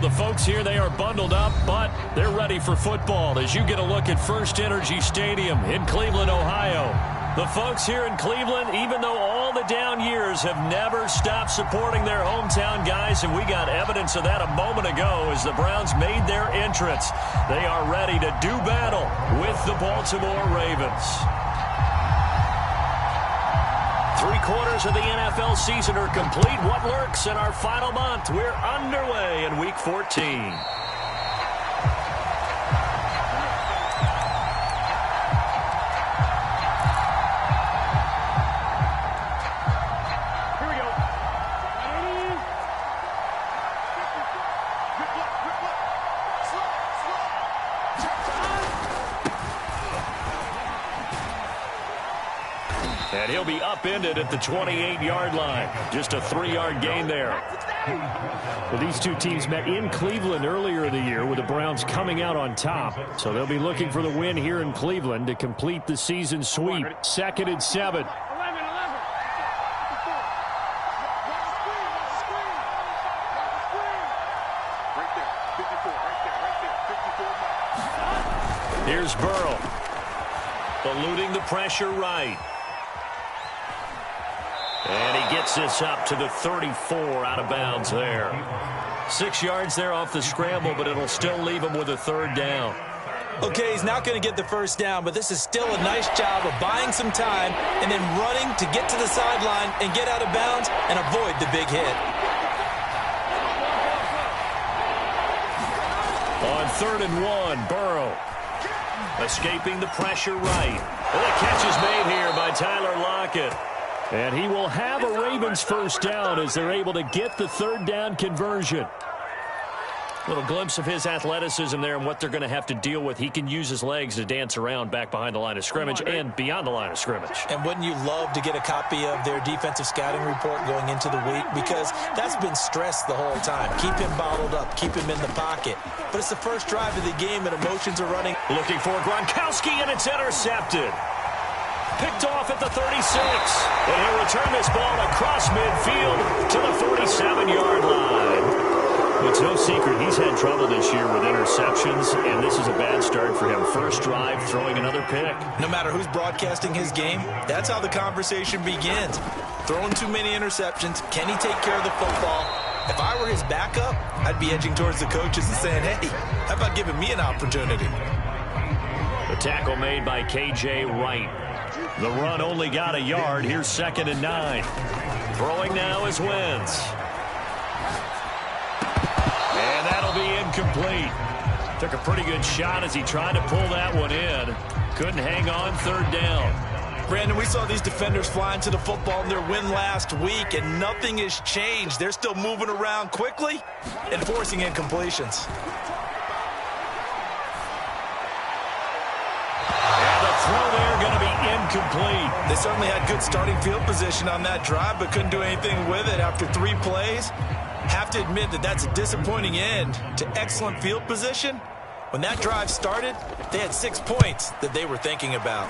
The folks here, they are bundled up, but they're ready for football as you get a look at First Energy Stadium in Cleveland, Ohio. The folks here in Cleveland, even though all the down years, have never stopped supporting their hometown guys, and we got evidence of that a moment ago as the Browns made their entrance. They are ready to do battle with the Baltimore Ravens. 3/4 of the NFL season are complete. What lurks in our final month? We're underway in Week 14. And he'll be upended at the 28-yard line. Just a 3-yard gain there. Well, these two teams met in Cleveland earlier in the year with the Browns coming out on top. So they'll be looking for the win here in Cleveland to complete the season sweep. 2nd and 7. Here's Burrow. Eluding the pressure right. And he gets this up to the 34 out of bounds there. 6 yards there off the scramble, but it'll still leave him with a 3rd down. Okay, he's not going to get the 1st down, but this is still a nice job of buying some time and then running to get to the sideline and get out of bounds and avoid the big hit. On 3rd and 1, Burrow. Escaping the pressure right. And the catch is made here by Tyler Lockett. And he will have a Ravens 1st down as they're able to get the 3rd down conversion. Little glimpse of his athleticism there and what they're going to have to deal with. He can use his legs to dance around back behind the line of scrimmage and beyond the line of scrimmage. And wouldn't you love to get a copy of their defensive scouting report going into the week? Because that's been stressed the whole time. Keep him bottled up. Keep him in the pocket. But it's the first drive of the game and emotions are running. Looking for Gronkowski, and it's intercepted. Picked off at the 36. And he'll return this ball across midfield to the 47-yard line. It's no secret he's had trouble this year with interceptions, and this is a bad start for him. First drive, throwing another pick. No matter who's broadcasting his game, that's how the conversation begins. Throwing too many interceptions. Can he take care of the football? If I were his backup, I'd be edging towards the coaches and saying, hey, how about giving me an opportunity? The tackle made by K.J. Wright. The run only got a yard. Here's 2nd and 9. Throwing now is Wentz. And that'll be incomplete. Took a pretty good shot as he tried to pull that one in. Couldn't hang on 3rd down. Brandon, we saw these defenders fly into the football in their win last week, and nothing has changed. They're still moving around quickly and forcing incompletions. Throw there going to be incomplete. They certainly had good starting field position on that drive, but couldn't do anything with it after 3 plays. Have to admit that that's a disappointing end to excellent field position. When that drive started, they had 6 points that they were thinking about.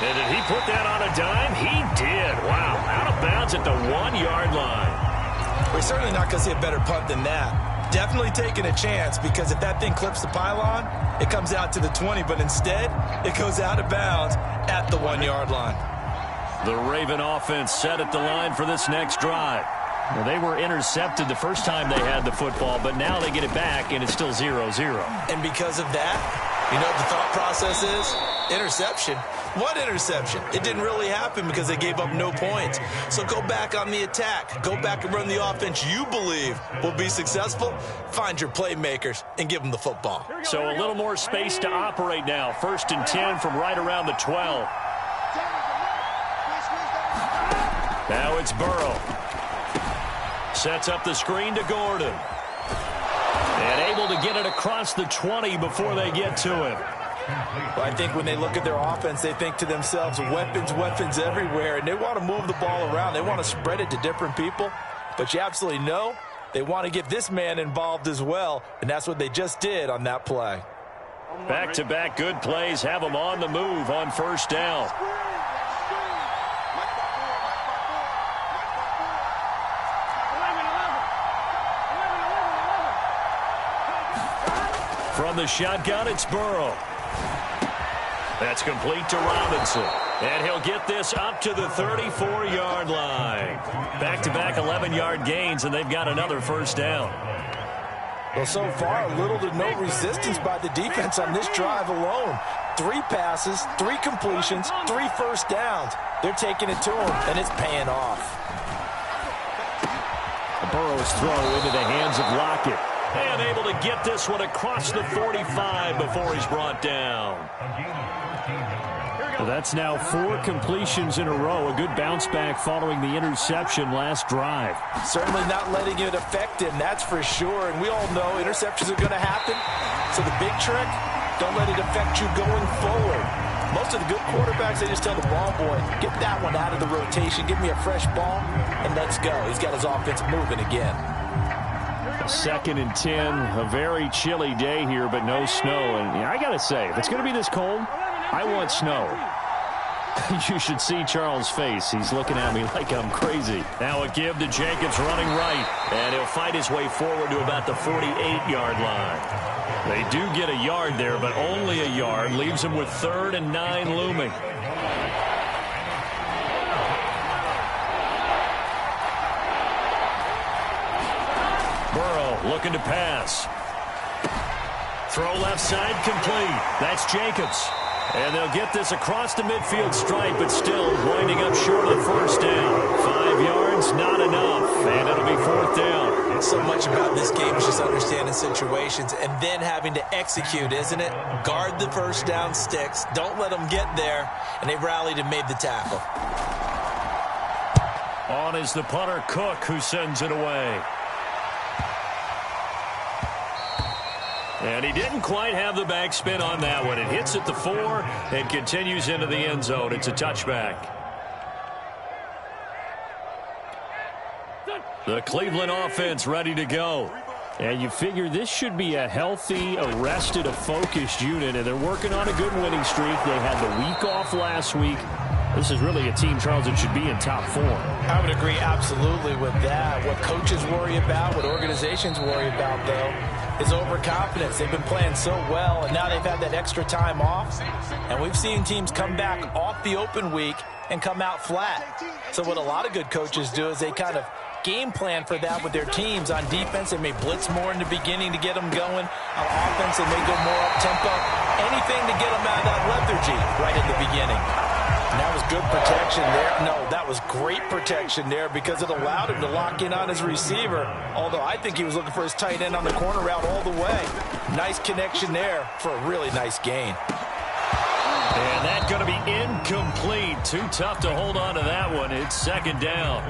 And did he put that on a dime? He did. Wow, out of bounds at the 1-yard line. We're certainly not going to see a better punt than that. Definitely taking a chance, because if that thing clips the pylon, it comes out to the 20, but instead it goes out of bounds at the 1-yard line. The Raven offense set at the line for this next drive. Well, they were intercepted the first time they had the football, but now they get it back, and it's still 0-0. And because of that, you know what the thought process is? Interception. What interception? It didn't really happen because they gave up no points. So go back on the attack. Go back and run the offense you believe will be successful. Find your playmakers and give them the football. So a little more space to operate now. 1st and 10 from right around the 12. Now it's Burrow. Sets up the screen to Gordon. And able to get it across the 20 before they get to him. Well, I think when they look at their offense, they think to themselves, weapons, weapons everywhere, and they want to move the ball around. They want to spread it to different people, but you absolutely know they want to get this man involved as well, and that's what they just did on that play. Back-to-back good plays have them on the move on 1st down. From the shotgun, it's Burrow. That's complete to Robinson. And he'll get this up to the 34-yard line. Back-to-back 11-yard gains, and they've got another first down. Well, so far, little to no resistance by the defense on this drive alone. 3 passes, 3 completions, 3 first downs. They're taking it to him, and it's paying off. Burrow's throw into the hands of Lockett. And able to get this one across the 45 before he's brought down. That's now 4 completions in a row. A good bounce back following the interception last drive. Certainly not letting it affect him, that's for sure. And we all know interceptions are going to happen. So the big trick, don't let it affect you going forward. Most of the good quarterbacks, they just tell the ball boy, get that one out of the rotation, give me a fresh ball, and let's go. He's got his offense moving again. 2nd and 10, a very chilly day here, but no snow. And I got to say, if it's going to be this cold, I want snow. You should see Charles' face. He's looking at me like I'm crazy. Now a give to Jacobs running right. And he'll fight his way forward to about the 48-yard line. They do get a yard there, but only a yard. Leaves him with 3rd and 9 looming. Burrow looking to pass. Throw left side complete. That's Jacobs. And they'll get this across the midfield stripe, but still winding up short of the first down. 5 yards, not enough, and it'll be 4th down. So much about this game is just understanding situations and then having to execute, isn't it? Guard the first down sticks. Don't let them get there, and they rallied and made the tackle. On is the punter, Cook, who sends it away. And he didn't quite have the backspin on that one. It hits at the 4 and continues into the end zone. It's a touchback. The Cleveland offense ready to go. And you figure this should be a healthy, arrested, a focused unit. And they're working on a good winning streak. They had the week off last week. This is really a team, Charles, that should be in top form. I would agree absolutely with that. What coaches worry about, what organizations worry about, though, is overconfidence. They've been playing so well, and now they've had that extra time off. And we've seen teams come back off the open week and come out flat. So what a lot of good coaches do is they kind of game plan for that with their teams. On defense, they may blitz more in the beginning to get them going. On offense, they may go more up-tempo. Anything to get them out of that lethargy right at the beginning. And that was good protection there. No, that was great protection there because it allowed him to lock in on his receiver. Although I think he was looking for his tight end on the corner route all the way. Nice connection there for a really nice gain. And that's going to be incomplete. Too tough to hold on to that one. It's 2nd down.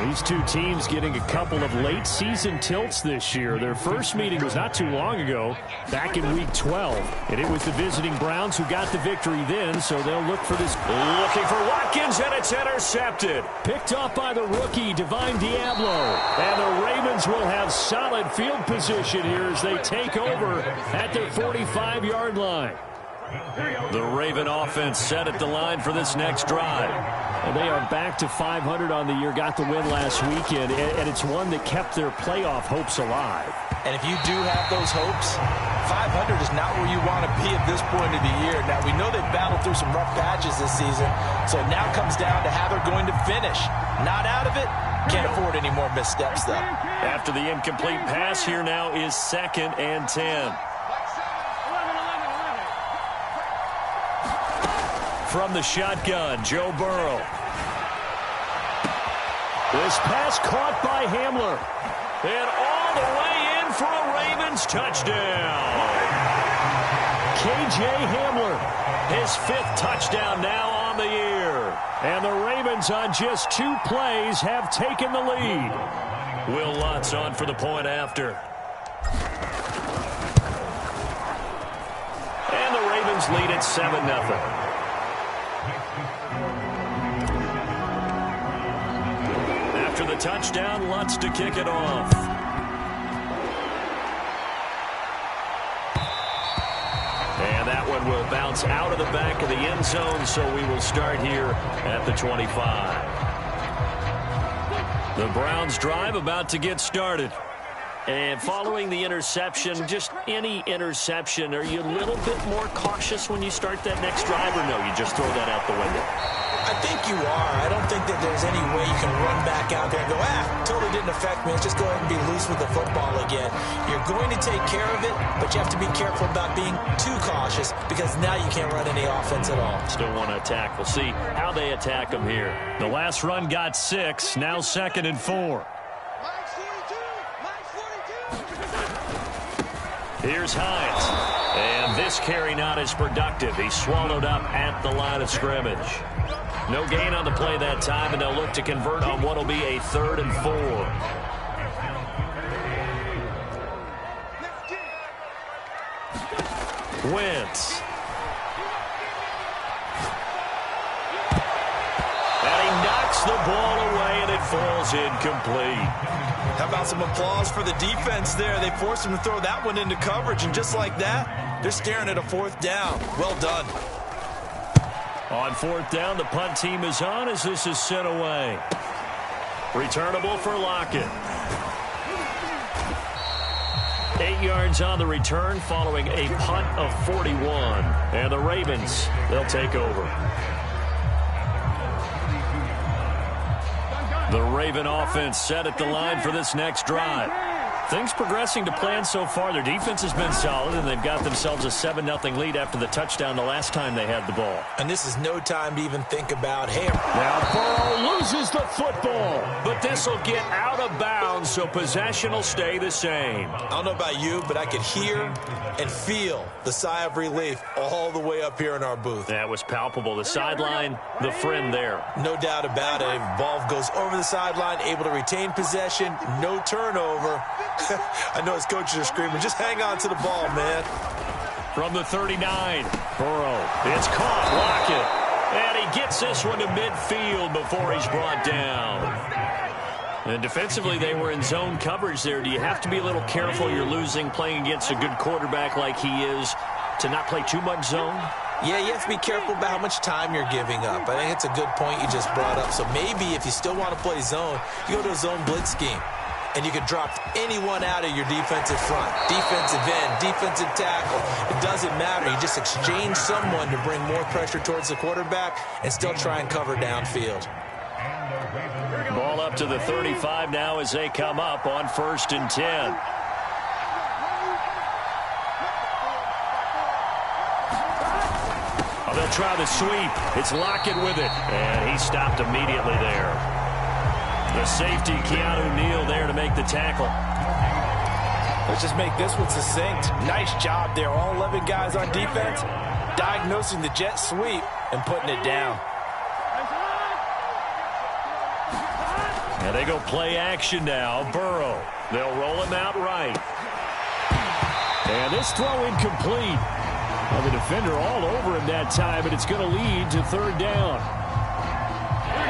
These two teams getting a couple of late season tilts this year. Their first meeting was not too long ago, back in week 12. And it was the visiting Browns who got the victory then, so they'll look for this. Looking for Watkins, and it's intercepted. Picked up by the rookie, Divine Diablo. And the Ravens will have solid field position here as they take over at their 45-yard line. The Raven offense set at the line for this next drive. And they are back to 500 on the year, got the win last weekend, and it's one that kept their playoff hopes alive. And if you do have those hopes, 500 is not where you want to be at this point of the year. Now, we know they've battled through some rough patches this season, so it now comes down to how they're going to finish. Not out of it, can't afford any more missteps, though. After the incomplete pass, here now is 2nd and 10. From the shotgun, Joe Burrow. This pass caught by Hamler. And all the way in for a Ravens touchdown. KJ Hamler, his 5th touchdown now on the year. And the Ravens on just 2 plays have taken the lead. Will Lutz on for the point after. And the Ravens lead at 7-0. After the touchdown, Lutz to kick it off. And that one will bounce out of the back of the end zone, so we will start here at the 25. The Browns drive about to get started. And following the interception, just any interception, are you a little bit more cautious when you start that next drive, or no, you just throw that out the window? I think you are. I don't think that there's any way you can run back out there and go, totally didn't affect me. Let's just go ahead and be loose with the football again. You're going to take care of it, but you have to be careful about being too cautious because now you can't run any offense at all. Still want to attack. We'll see how they attack them here. The last run got 6, now 2nd and 4. Here's Hines. And this carry not as productive. He's swallowed up at the line of scrimmage. No gain on the play that time, and they'll look to convert on what will be a 3rd and 4. Wentz. And he knocks the ball away, and it falls incomplete. How about some applause for the defense there? They forced him to throw that one into coverage, and just like that, they're staring at a 4th down. Well done. On 4th down, the punt team is on as this is sent away. Returnable for Lockett. 8 yards on the return following a punt of 41. And the Ravens, they'll take over. The Raven offense set at the line for this next drive. Things progressing to plan so far. Their defense has been solid, and they've got themselves a 7-0 lead after the touchdown the last time they had the ball. And this is no time to even think about him. Now Burrow loses the football, but this will get out of bounds, so possession will stay the same. I don't know about you, but I could hear and feel the sigh of relief all the way up here in our booth. That was palpable. The sideline, the friend there. No doubt about it. Ball goes over the sideline, able to retain possession, no turnover. I know his coaches are screaming, just hang on to the ball, man. From the 39, Burrow. It's caught, Lockett. And he gets this one to midfield before he's brought down. And defensively, they were in zone coverage there. Do you have to be a little careful? You're losing, playing against a good quarterback like he is, to not play too much zone? Yeah, you have to be careful about how much time you're giving up. I think it's a good point you just brought up. So maybe if you still want to play zone, you go to a zone blitz scheme. And you can drop anyone out of your defensive front. Defensive end, defensive tackle. It doesn't matter. You just exchange someone to bring more pressure towards the quarterback and still try and cover downfield. Ball up to the 35 now as they come up on 1st and 10. Oh, they'll try the sweep. It's Lockett with it. And he stopped immediately there. The safety, Keanu Neal, there to make the tackle. Let's just make this one succinct. Nice job there. All 11 guys on defense, diagnosing the jet sweep and putting it down. And they go play action now. Burrow. They'll roll him out right. And this throw incomplete. Well, the defender all over him that time, but it's going to lead to 3rd down.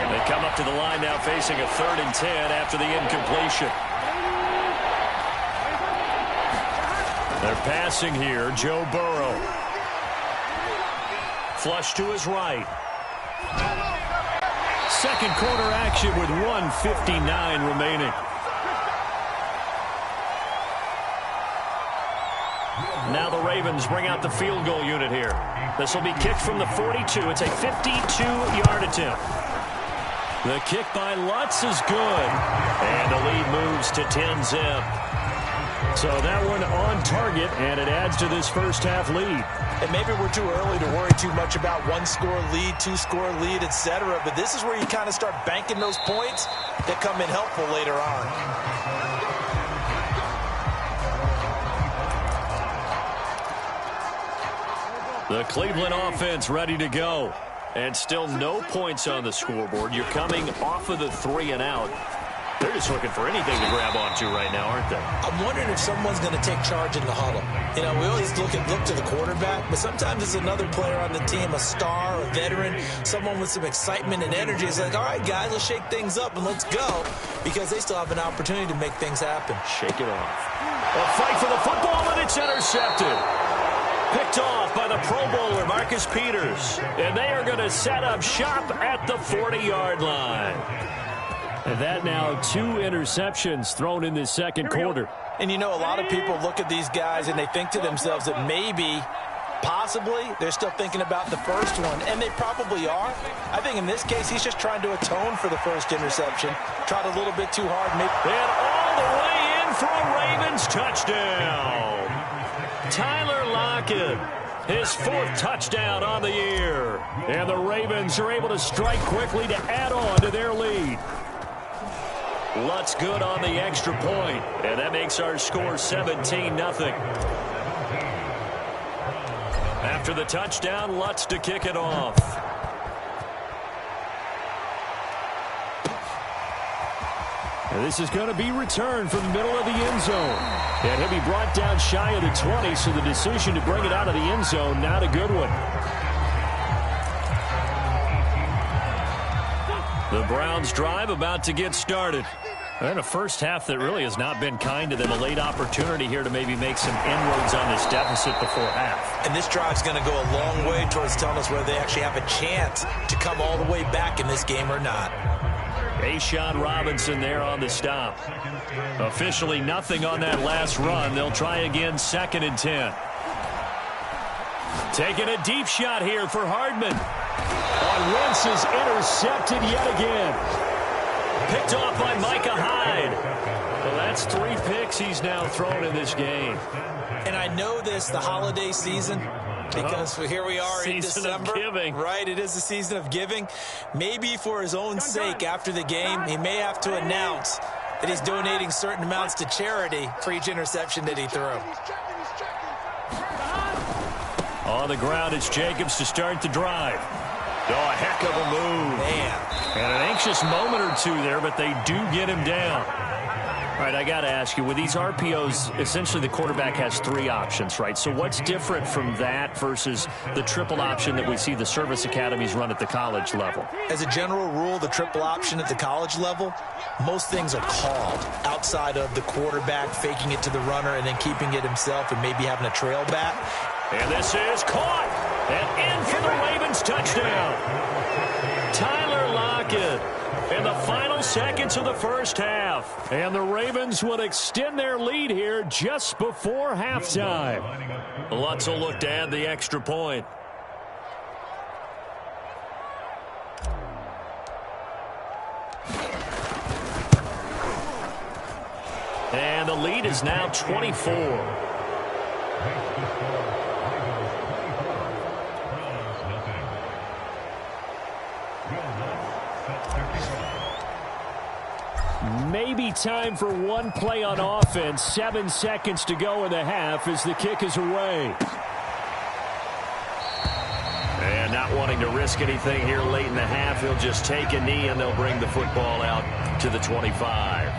They come up to the line now facing a 3rd and 10 after the incompletion. They're passing here. Joe Burrow. Flush to his right. 2nd quarter action with 1:59 remaining. Now the Ravens bring out the field goal unit here. This will be kicked from the 42. It's a 52-yard attempt. The kick by Lutz is good. And the lead moves to 10-zip. So that one on target, and it adds to this first half lead. And maybe we're too early to worry too much about 1-score lead, 2-score lead, etc. But this is where you kind of start banking those points that come in helpful later on. The Cleveland offense ready to go. And still no points on the scoreboard. You're coming off of the 3 and out. They're just looking for anything to grab onto right now, aren't they? I'm wondering if someone's going to take charge in the huddle. You know, we always look to the quarterback, but sometimes it's another player on the team, a star, a veteran, someone with some excitement and energy. It's like, all right, guys, let's shake things up and let's go, because they still have an opportunity to make things happen. Shake it off. A fight for the football, and it's intercepted. Picked off by the Pro Bowler, Marcus Peters. And they are going to set up shop at the 40-yard line. And that now 2 interceptions thrown in this 2nd quarter. And, you know, a lot of people look at these guys and they think to themselves that maybe, possibly, they're still thinking about the first one, and they probably are. I think in this case, he's just trying to atone for the first interception. Tried a little bit too hard. And all the way in for a Ravens touchdown. Tyler Lockett, his 4th touchdown on the year. And the Ravens are able to strike quickly to add on to their lead. Lutz good on the extra point, and that makes our score 17-0. After the touchdown, Lutz to kick it off. And this is going to be returned from the middle of the end zone. And he'll be brought down shy of the 20, so the decision to bring it out of the end zone, not a good one. The Browns drive about to get started. And a first half that really has not been kind to them. A late opportunity here to maybe make some inroads on this deficit before half. And this drive's going to go a long way towards telling us whether they actually have a chance to come all the way back in this game or not. A'Shawn Robinson there on the stop. Officially nothing on that last run. They'll try again 2nd and 10. Taking a deep shot here for Hardman. Wentz is intercepted yet again. Picked off by Micah Hyde. Well, that's 3 picks he's now thrown in this game. And I know this, the holiday season, because here we are in December. Season of giving. Right, it is the season of giving. Maybe for his own sake after the game, he may have to announce that he's donating certain amounts to charity for each interception that he threw. On the ground, it's Jacobs to start the drive. Oh, a heck of a move. Man. And an anxious moment or two there, but they do get him down. All right, I got to ask you, with these RPOs, essentially the quarterback has 3 options, right? So what's different from that versus the triple option that we see the service academies run at the college level? As a general rule, the triple option at the college level, most things are called outside of the quarterback faking it to the runner and then keeping it himself and maybe having a trail back. And this is caught. And in for the Ravens touchdown. Tyler Lockett in the final seconds of the first half. And the Ravens would extend their lead here just before halftime. Lutz will look to add the extra point. And the lead is now 24. Maybe time for one play on offense. 7 seconds to go in the half as the kick is away. And not wanting to risk anything here late in the half, he'll just take a knee and they'll bring the football out to the 25.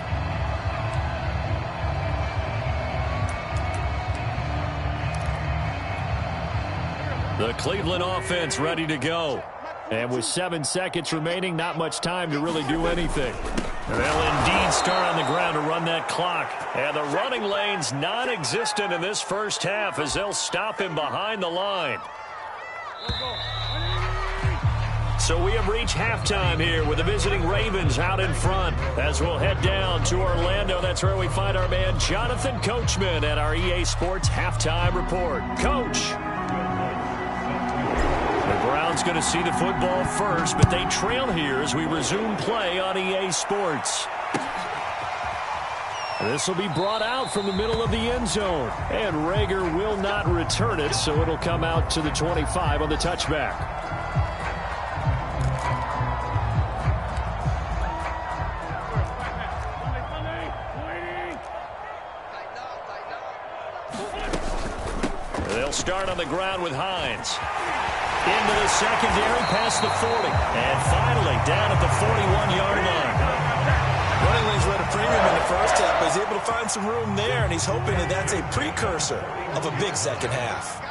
The Cleveland offense ready to go. And with 7 seconds remaining, not much time to really do anything. They'll indeed start on the ground to run that clock. And the running lane's non-existent in this first half as they'll stop him behind the line. So we have reached halftime here with the visiting Ravens out in front. As we'll head down to Orlando, that's where we find our man Jonathan Coachman at our EA Sports Halftime Report. Coach. The Browns going to see the football first, but they trail here as we resume play on EA Sports. This will be brought out from the middle of the end zone, and Reagor will not return it, so it'll come out to the 25 on the touchback. They'll start on the ground with Hines. Into the secondary, past the 40. And finally, down at the 41-yard line. Running lanes were at a premium in the first half, but he's able to find some room there, and he's hoping that that's a precursor of a big second half.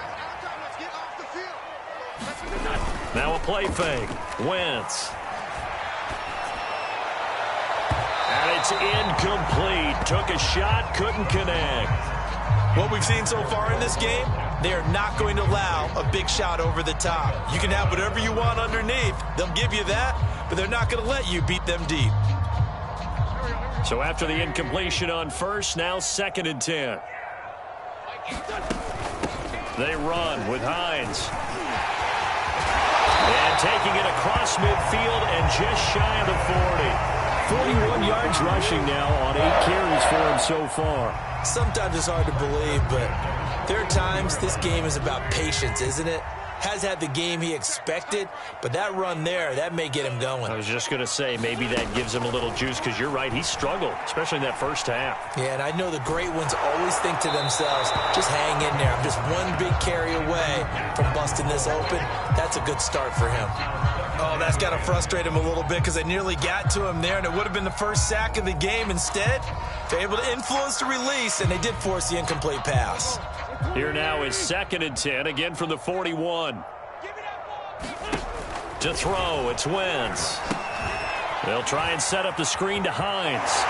Now a play fake. Wentz. And it's incomplete. Took a shot, couldn't connect. What we've seen so far in this game, they are not going to allow a big shot over the top. You can have whatever you want underneath. They'll give you that, but they're not going to let you beat them deep. So after the incompletion on first, now 2nd and 10. They run with Hines. And taking it across midfield and just shy of the 40. 41 yards rushing now on 8 carries for him so far. Sometimes it's hard to believe, but there are times this game is about patience, isn't it? Has had the game he expected, but that run there, that may get him going. I was just going to say, maybe that gives him a little juice, because you're right, he struggled, especially in that first half. Yeah, and I know the great ones always think to themselves, just hang in there. I'm just one big carry away from busting this open. That's a good start for him. Oh, that's got to frustrate him a little bit, because they nearly got to him there, and it would have been the first sack of the game. Instead, they're able to influence the release, and they did force the incomplete pass. Here now is 2nd and 10, again from the 41. To throw, it's Wentz. They'll try and set up the screen to Hines.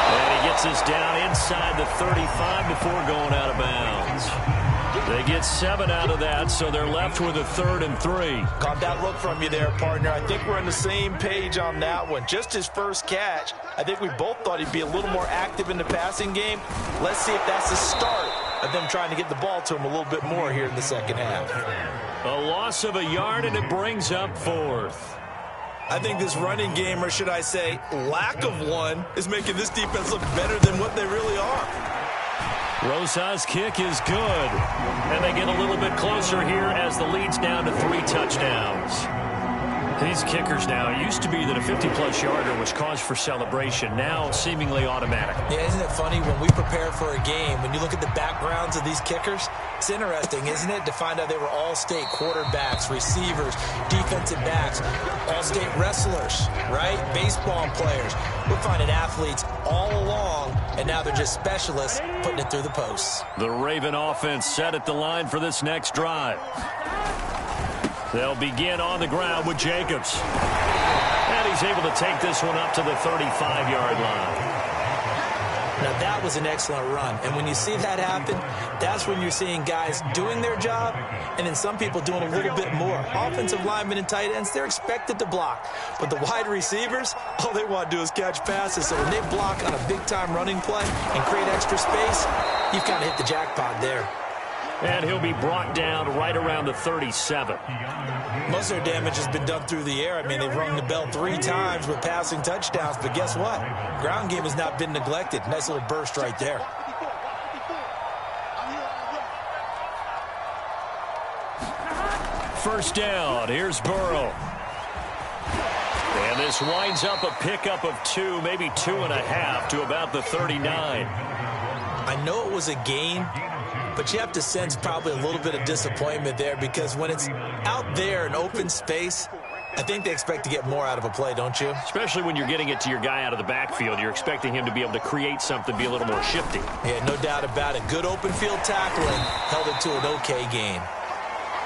And he gets us down inside the 35 before going out of bounds. They get 7 out of that, so they're left with a 3rd and 3. Caught that look from you there, partner. I think we're on the same page on that one. Just his first catch, I think we both thought he'd be a little more active in the passing game. Let's see if that's the start of them trying to get the ball to him a little bit more here in the second half. A loss of a yard, and it brings up 4th. I think this running game, or should I say lack of one, is making this defense look better than what they really are. Rosa's kick is good. And they get a little bit closer here as the lead's down to 3 touchdowns. These kickers now, it used to be that a 50-plus yarder was cause for celebration. Now seemingly automatic. Yeah, isn't it funny when we prepare for a game, when you look at the backgrounds of these kickers, it's interesting, isn't it, to find out they were all-state quarterbacks, receivers, defensive backs, all-state wrestlers, right? Baseball players. We're finding athletes all along, and now they're just specialists putting it through the posts. The Raven offense set at the line for this next drive. They'll begin on the ground with Jacobs. And he's able to take this one up to the 35-yard line. Now, that was an excellent run. And when you see that happen, that's when you're seeing guys doing their job and then some people doing a little bit more. Offensive linemen and tight ends, they're expected to block. But the wide receivers, all they want to do is catch passes. So when they block on a big-time running play and create extra space, you've kind of hit the jackpot there. And he'll be brought down right around the 37. Most of their damage has been done through the air. I mean, they've rung the bell 3 times with passing touchdowns. But guess what? Ground game has not been neglected. Nice little burst right there. First down. Here's Burrow. And this winds up a pickup of 2, maybe 2.5 to about the 39. I know it was a gain, but you have to sense probably a little bit of disappointment there because when it's out there in open space, I think they expect to get more out of a play, don't you? Especially when you're getting it to your guy out of the backfield. You're expecting him to be able to create something, be a little more shifty. Yeah, no doubt about it. Good open field tackling held it to an okay gain.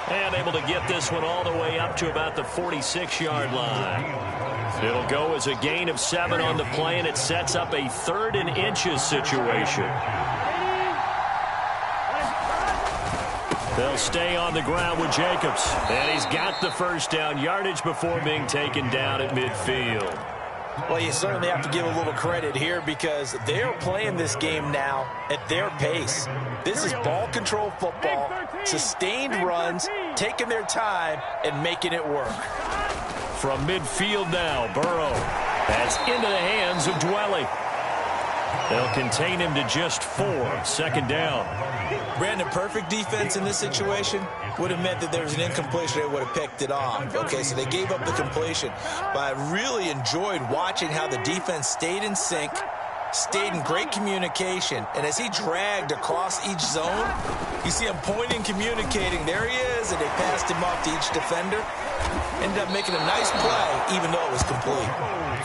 And able to get this one all the way up to about the 46-yard line. It'll go as a gain of 7 on the play, and it sets up a 3rd and inches situation. They'll stay on the ground with Jacobs. And he's got the first down yardage before being taken down at midfield. Well, you certainly have to give a little credit here because they're playing this game now at their pace. This is ball control football, sustained runs, taking their time, and making it work. From midfield now, Burrow. That's into the hands of Dwelly. They'll contain him to just 4. 2nd down. Brandon, perfect defense in this situation would have meant that there was an incompletion. They would have picked it off. Okay, so they gave up the completion. But I really enjoyed watching how the defense stayed in sync, stayed in great communication. And as he dragged across each zone, you see him pointing, communicating. There he is, and they passed him off to each defender. Ended up making a nice play, even though it was complete.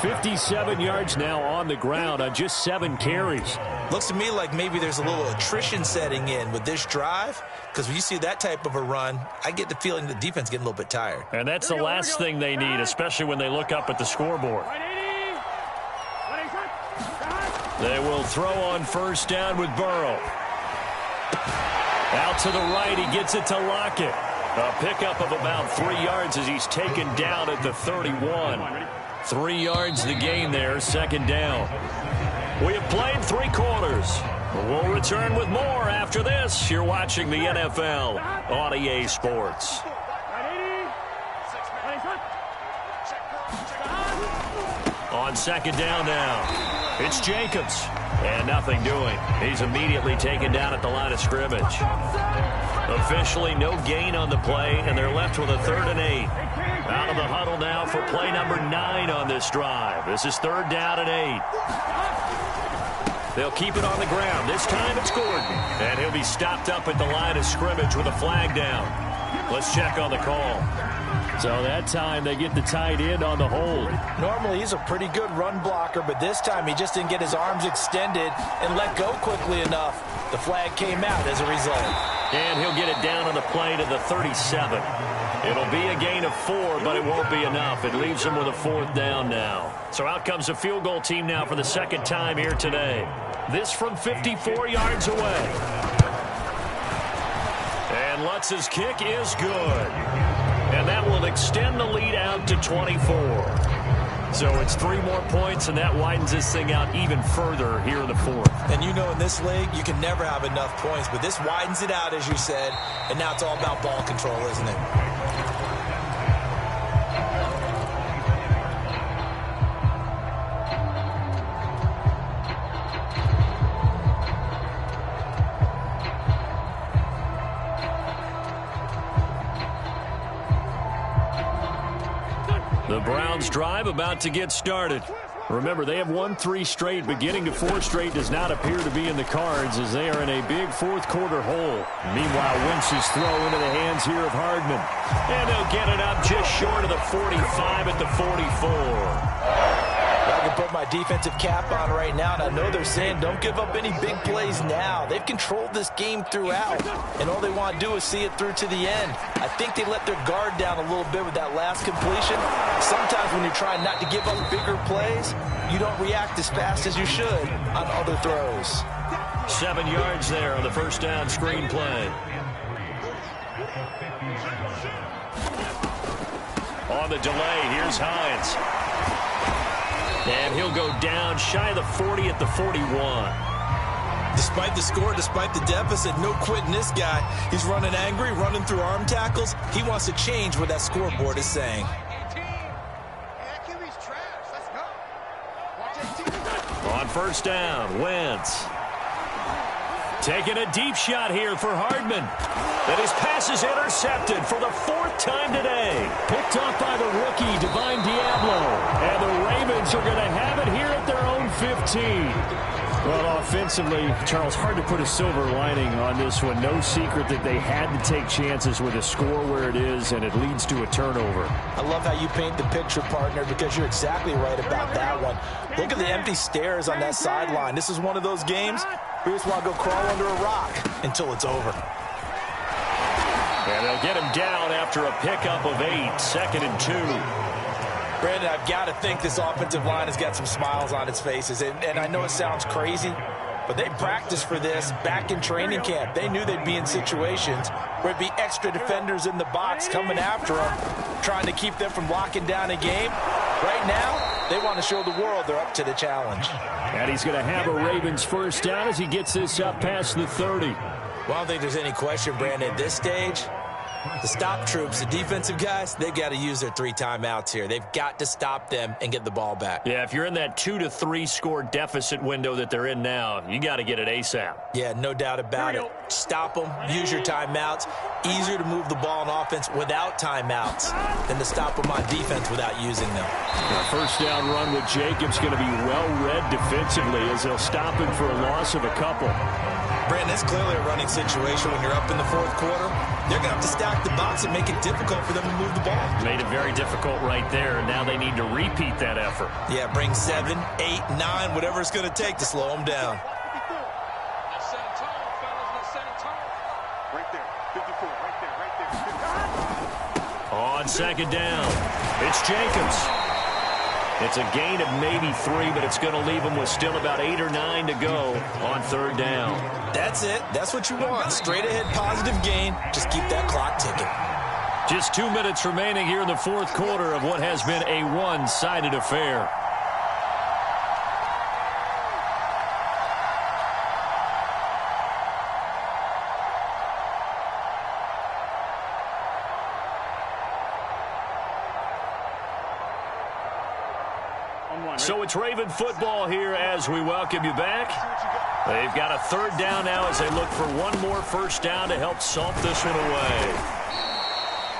57 yards now on the ground on just 7 carries. Looks to me like maybe there's a little attrition setting in with this drive, because when you see that type of a run, I get the feeling the defense getting a little bit tired. And that's the last thing they need, especially when they look up at the scoreboard. They will throw on first down with Burrow. Out to the right, he gets it to Lockett. A pickup of about 3 yards as he's taken down at the 31. 3 yards the gain there, 2nd down. We have played 3 quarters. We'll return with more after this. You're watching the NFL on EA Sports. On second down now, it's Jacobs. And nothing doing. He's immediately taken down at the line of scrimmage. Officially no gain on the play, and they're left with a 3rd and 8. Out of the huddle now for play number 9 on this drive. This is 3rd down and 8. They'll keep it on the ground. This time it's Gordon. And he'll be stopped up at the line of scrimmage with a flag down. Let's check on the call. So that time they get the tight end on the hold. Normally he's a pretty good run blocker, but this time he just didn't get his arms extended and let go quickly enough. The flag came out as a result. And he'll get it down on the play to the 37. It'll be a gain of 4, but it won't be enough. It leaves them with a 4th down now. So out comes the field goal team now for the 2nd time here today. This from 54 yards away. And Lutz's kick is good. And that will extend the lead out to 24. So it's 3 more points, and that widens this thing out even further here in the 4th. And you know in this league, you can never have enough points, but this widens it out, as you said, and now it's all about ball control, isn't it? The Browns drive about to get started. Remember, they have won 3 straight, but getting to 4 straight does not appear to be in the cards as they are in a big 4th quarter hole. Meanwhile, Wentz's throw into the hands here of Hardman. And they'll get it up just short of the 45 at the 44. I can put my defensive cap on right now, and I know they're saying don't give up any big plays now. They've controlled this game throughout, and all they want to do is see it through to the end. I think they let their guard down a little bit with that last completion. Sometimes when you're trying not to give up bigger plays, you don't react as fast as you should on other throws. 7 yards there on the 1st down screen play. On the delay, here's Hines. And he'll go down shy of the 40 at the 41. Despite the score, despite the deficit, no quitting this guy. He's running angry, running through arm tackles. He wants to change what that scoreboard is saying. On 1st down, Wentz. Taking a deep shot here for Hardman. And his pass is intercepted for the 4th time today. Picked off by the rookie, Divine Diablo. And the Ravens are going to have it here at their own 15. Well, offensively, Charles, hard to put a silver lining on this one. No secret that they had to take chances with a score where it is, and it leads to a turnover. I love how you paint the picture, partner, because you're exactly right about that one. Look at the empty stares on that sideline. This is one of those games where you just want to go crawl under a rock until it's over. And they'll get him down after a pickup of 8, 2nd and 2. Brandon, I've got to think this offensive line has got some smiles on its faces. And I know it sounds crazy, but they practiced for this back in training camp. They knew they'd be in situations where it'd be extra defenders in the box coming after them, trying to keep them from locking down a game. Right now, they want to show the world they're up to the challenge. And he's going to have a Ravens 1st down as he gets this up past the 30. Well, I don't think there's any question, Brandon, at this stage. The stop troops, the defensive guys, they've got to use their 3 timeouts here. They've got to stop them and get the ball back. Yeah, if you're in that 2 to 3 score deficit window that they're in now, you got to get it ASAP. Yeah, no doubt about it. Stop them, use your timeouts. Easier to move the ball on offense without timeouts than to stop them on defense without using them. The 1st down run with Jacobs going to be well read defensively as they'll stop him for a loss of a couple. Brandon, it's clearly a running situation when you're up in the 4th quarter. They're going to have to stack the box and make it difficult for them to move the ball. Made it very difficult right there, and now they need to repeat that effort. Yeah, bring 7, 8, 9, whatever it's going to take to slow them down. On 2nd down, it's Jacobs. It's a gain of maybe 3, but it's going to leave them with still about 8 or 9 to go on 3rd down. That's it. That's what you want. Straight ahead positive gain. Just keep that clock ticking. Just 2 minutes remaining here in the 4th quarter of what has been a one-sided affair. So it's Raven football here as we welcome you back. They've got a third down now as they look for one more first down to help salt this one away.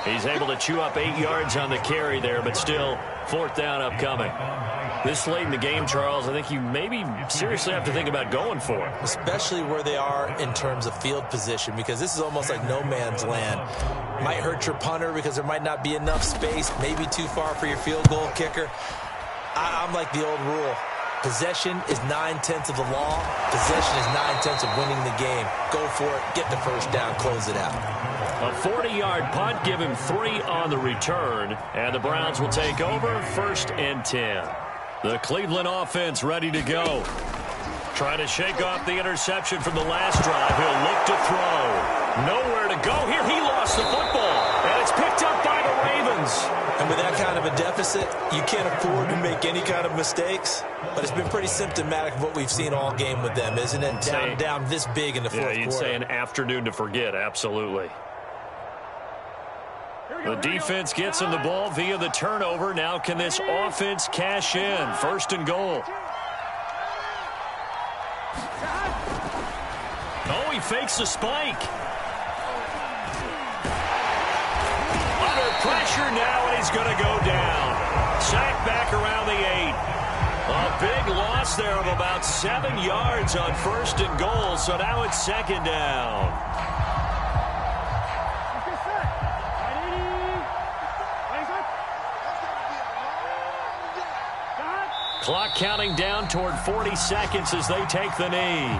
He's able to chew up 8 yards on the carry there, but still fourth down upcoming. This late in the game, Charles, I think you maybe seriously have to think about going for it. Especially where they are in terms of field position, because this is almost like no man's land. Might hurt your punter because there might not be enough space, maybe too far for your field goal kicker. I'm like the old rule. Possession is 9/10 of the law. Possession is 9/10 of winning the game. Go for it. Get the first down. Close it out. A 40-yard punt, give him 3 on the return, and the Browns will take over 1st and 10. The Cleveland offense ready to go. Trying to shake off the interception from the last drive. He'll look to throw. Nowhere to go here. He lost the football, and it's picked up by the Ravens. And with that kind of a deficit, you can't afford to make any kind of mistakes. But it's been pretty symptomatic of what we've seen all game with them, isn't it? Down this big in the fourth quarter. Yeah, you'd say an afternoon to forget, absolutely. The defense gets him the ball via the turnover. Now can this offense cash in? 1st and goal. Oh, he fakes the spike. Under pressure now, and he's going to go down. Sacked back around the 8. A big loss there of about 7 yards on 1st and goal, so now it's 2nd down. Clock counting down toward 40 seconds as they take the knee.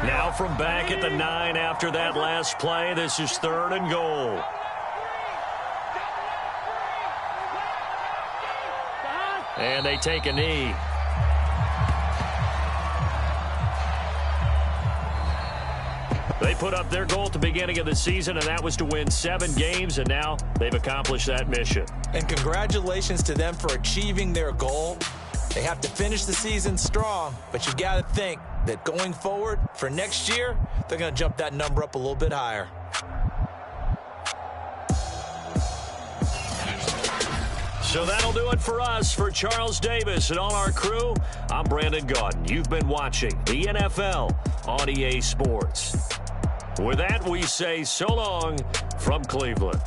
Now from back at the 9 after that last play, this is 3rd and goal. And they take a knee. They put up their goal at the beginning of the season, and that was to win 7 games, and now they've accomplished that mission. And congratulations to them for achieving their goal. They have to finish the season strong, but you got to think that going forward for next year, they're going to jump that number up a little bit higher. So that'll do it for us. For Charles Davis and all our crew, I'm Brandon Gaudin. You've been watching the NFL on EA Sports. With that, we say so long from Cleveland.